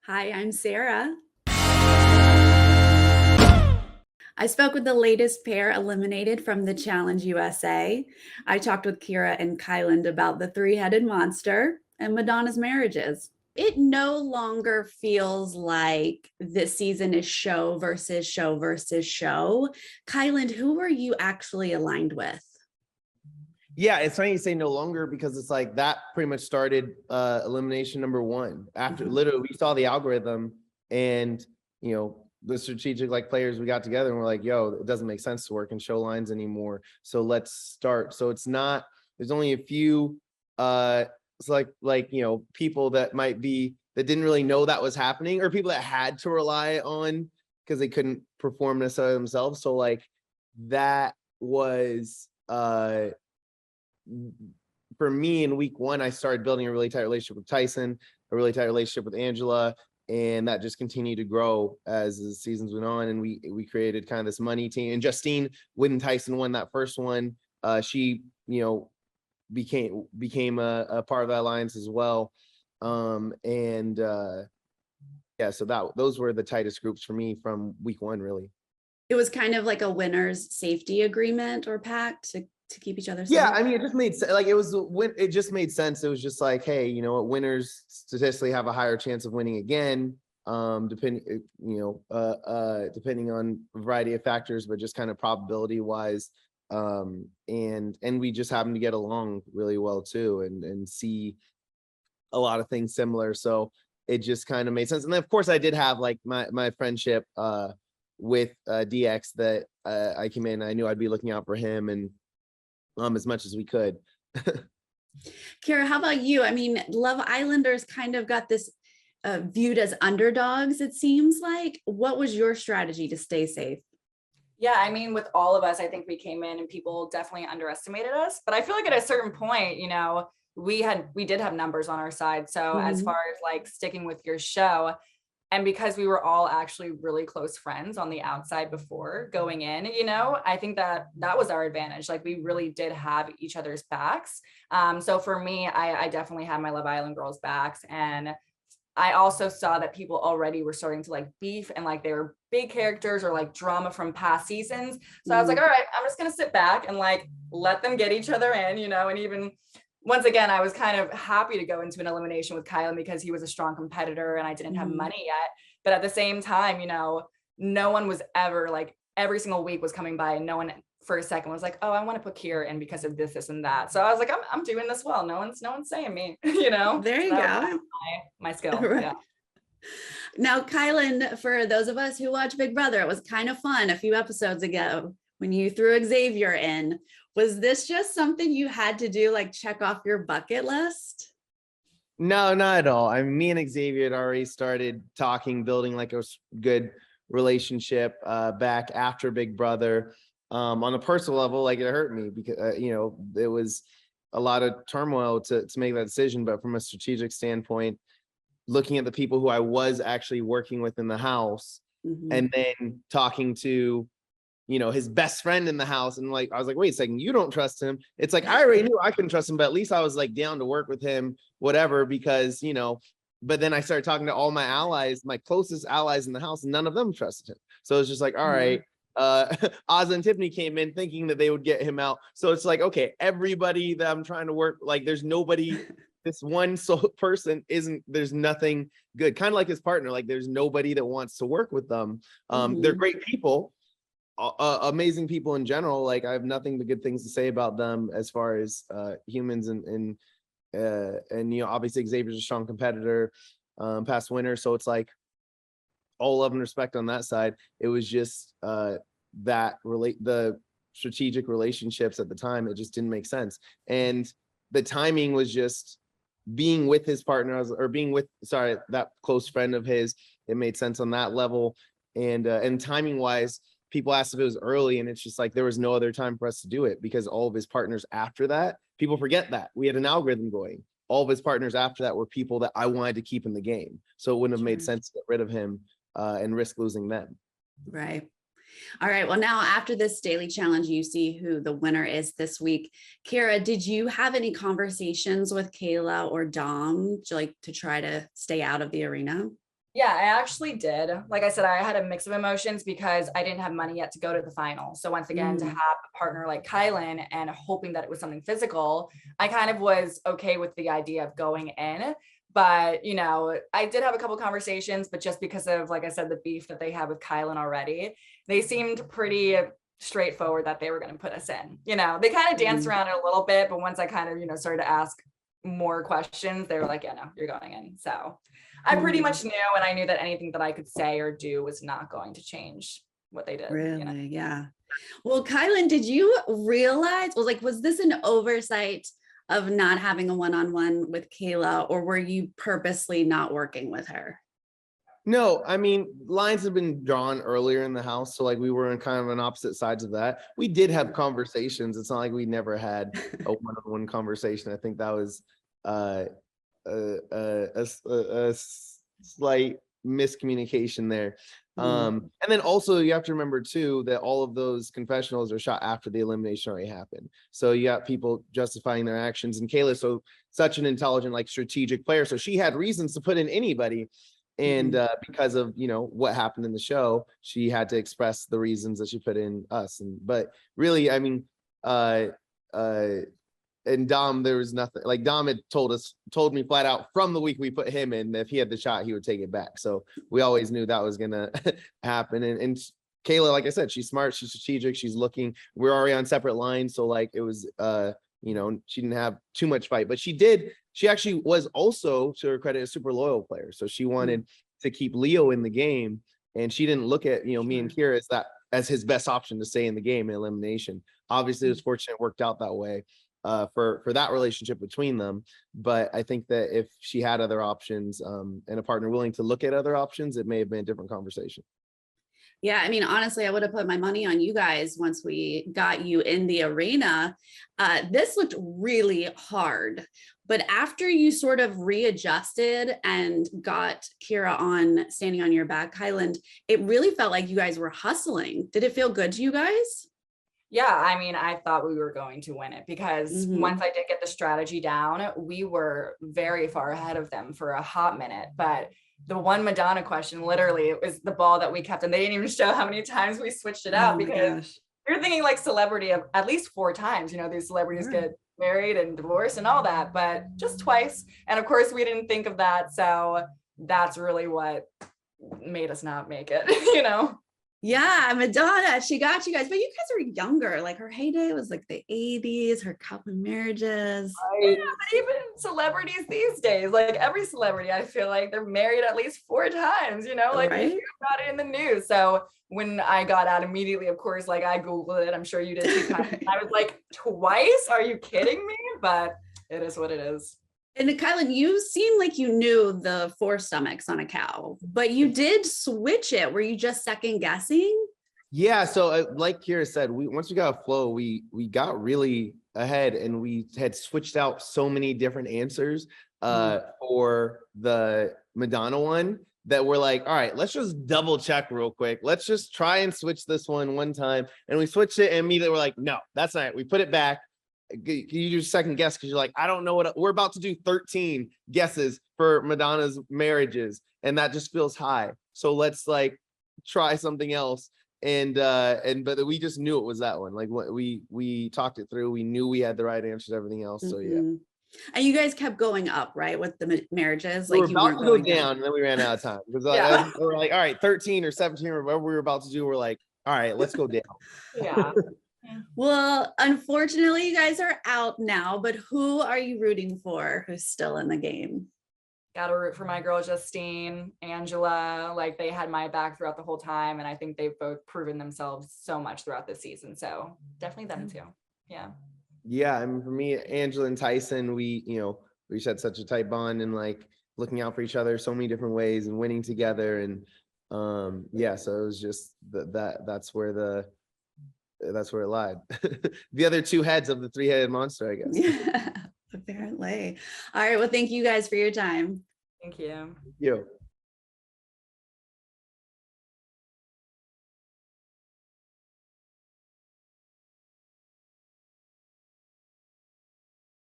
Hi, I'm Sarah. I spoke with the latest pair eliminated from the Challenge USA. I talked with Kyra and Kyland about the three-headed monster and Madonna's marriages. It no longer feels like this season is show versus show versus show. Kyland, who are you actually aligned with? Yeah, it's funny you say no longer because it's like that pretty much started elimination number one. After literally we saw the algorithm and the strategic like players we got together and we're like, yo, it doesn't make sense to work in show lines anymore. So let's start. So it's not, there's only a few it's like people that might be that didn't really know that was happening, or people that had to rely on because they couldn't perform necessarily themselves. So like that was for me in week one, I started building a really tight relationship with Tyson, a really tight relationship with Angela, and that just continued to grow as the seasons went on. And we created kind of this money team. And Justine, when Tyson won that first one, she became a part of that alliance as well. Yeah, so those were the tightest groups for me from week one, really. It was kind of like a winner's safety agreement or pact to keep each other safe. Yeah, I mean, it just made sense. Like it just made sense. It was just like, hey, you know what, winners statistically have a higher chance of winning again, depending on a variety of factors, but just kind of probability wise. And we just happen to get along really well too, and see a lot of things similar. So it just kind of made sense. And then of course I did have like my friendship with DX that I came in, I knew I'd be looking out for him and as much as we could. Kyra, how about you? I mean, Love Islanders kind of got this viewed as underdogs, it seems like. What was your strategy to stay safe? Yeah, I mean, with all of us, I think we came in and people definitely underestimated us. But I feel like at a certain point, we did have numbers on our side. So as far as like sticking with your show, and because we were all actually really close friends on the outside before going in, I think that was our advantage. Like we really did have each other's backs. So for me, I definitely had my Love Island girls' backs. And I also saw that people already were starting to like beef and like they were big characters or like drama from past seasons. So I was like, all right, I'm just going to sit back and like let them get each other in, and even once again, I was kind of happy to go into an elimination with Kylan because he was a strong competitor and I didn't have money yet. But at the same time, no one was ever like every single week was coming by and no one for a second was like, oh, I want to put Kyra in because of this and that. So I was like, I'm doing this well. No one's saying me, There you go. My skill. Right. Yeah. Now, Kylan, for those of us who watch Big Brother, it was kind of fun a few episodes ago when you threw Xavier in. Was this just something you had to do, like check off your bucket list? No, not at all. I mean, me and Xavier had already started talking, building like a good relationship back after Big Brother. On a personal level, like it hurt me because it was a lot of turmoil to make that decision. But from a strategic standpoint, looking at the people who I was actually working with in the house, and then talking to his best friend in the house, and like I was like, wait a second, you don't trust him. It's like I already knew I couldn't trust him, but at least I was like down to work with him, whatever, because but then I started talking to all my allies, my closest allies in the house, and none of them trusted him. So it's just like, all right, Oz and Tiffany came in thinking that they would get him out. So it's like, okay, everybody that I'm trying to work, like there's nobody, this one person there's nothing good. Kind of like his partner, like there's nobody that wants to work with them. They're great people, amazing people in general. Like I have nothing but good things to say about them as far as humans, and obviously Xavier's a strong competitor, past winner. So it's like all love and respect on that side. It was just the strategic relationships at the time, it just didn't make sense. And the timing was just being with his partner, or being with, that close friend of his, it made sense on that level. And timing wise, people asked if it was early, and it's just like there was no other time for us to do it because all of his partners after that, people forget that we had an algorithm going. All of his partners after that were people that I wanted to keep in the game. So it wouldn't have made sense to get rid of him and risk losing them. Right. All right. Well, now after this daily challenge, you see who the winner is this week. Kyra, did you have any conversations with Kayla or Dom to try to stay out of the arena? Yeah, I actually did. Like I said, I had a mix of emotions because I didn't have money yet to go to the final. So once again, to have a partner like Kylan and hoping that it was something physical, I kind of was okay with the idea of going in. But, you know, I did have a couple conversations, but just because of, like I said, the beef that they had with Kylan already, they seemed pretty straightforward that they were going to put us in. You know, they kind of danced around it a little bit, but once I kind of, you know, started to ask more questions, they were like, yeah, no, you're going in. So I pretty much knew, and I knew that anything that I could say or do was not going to change what they did. Really? You know? Yeah. Well, Kylan, did you realize, was this an oversight of not having a one-on-one with Kayla, or were you purposely not working with her? No, I mean, lines have been drawn earlier in the house. So like we were in kind of on opposite sides of that. We did have conversations. It's not like we never had a one-on-one conversation. I think that was a slight miscommunication there. And then also you have to remember too that all of those confessionals are shot after the elimination already happened. So you got people justifying their actions, and Kayla, so such an intelligent, like strategic player, so she had reasons to put in anybody. And because of, you know, what happened in the show, she had to express the reasons that she put in us. And but really, I mean, and Dom, there was nothing, like Dom had told me flat out from the week we put him in that if he had the shot, he would take it back. So we always knew that was gonna happen. And Kayla, like I said, she's smart, she's strategic, she's looking. We're already on separate lines, so like it was you know, she didn't have too much fight, but she actually was also, to her credit, a super loyal player. So she wanted to keep Leo in the game, and she didn't look at, you know, me and Kyra as his best option to stay in the game in elimination. Obviously, it was fortunate it worked out that way for that relationship between them. But I think that if she had other options and a partner willing to look at other options, it may have been a different conversation. Yeah, I mean, honestly, I would have put my money on you guys once we got you in the arena. This looked really hard, but after you sort of readjusted and got Kyra on standing on your back, Kyland, it really felt like you guys were hustling. Did it feel good to you guys? Yeah, I mean, I thought we were going to win it because once I did get the strategy down, we were very far ahead of them for a hot minute. But the one Madonna question, literally, it was the ball that we kept, and they didn't even show how many times we switched it out because you're thinking like celebrity of at least 4 times. You know, these celebrities get married and divorced and all that, but just twice. And of course, we didn't think of that. So that's really what made us not make it, you know? Yeah, Madonna, she got you guys, but you guys are younger. Like her heyday was like the 80s, her couple marriages. Yeah, but even celebrities these days, like every celebrity, I feel like they're married at least 4 times, you know, like we hear about it in the news. So when I got out immediately, of course, like I Googled it, I'm sure you did too. I was like, twice? Are you kidding me? But it is what it is. And Kylan, you seem like you knew the 4 stomachs on a cow, but you did switch it. Were you just second guessing? Yeah, so like Kyra said, once we got a flow, we got really ahead, and we had switched out so many different answers for the Madonna one that we're like, all right, let's just double check real quick. Let's just try and switch this one time. And we switched it, and immediately we're like, no, that's not it. We put it back. You do second guess because you're like, I don't know what we're about to do 13 guesses for Madonna's marriages, and that just feels high. So let's like try something else. But we just knew it was that one. Like we talked it through. We knew we had the right answer to everything else. So yeah. And you guys kept going up, right, with the marriages. Like you were about to go down, and then we ran out of time because we're like, all right, 13 or 17 or whatever we were about to do. We're like, all right, let's go down. Yeah. Well, unfortunately, you guys are out now, but who are you rooting for who's still in the game? Gotta root for my girl Justine, Angela. Like they had my back throughout the whole time, and I think they've both proven themselves so much throughout this season. So definitely them too. Yeah. Yeah, I mean, for me, Angela and Tyson, we had such a tight bond, and like looking out for each other so many different ways and winning together. And yeah, so it was just that's where it lied. The other 2 heads of the 3-headed monster, I guess. Yeah, apparently. All right. Well, thank you guys for your time. Thank you. You.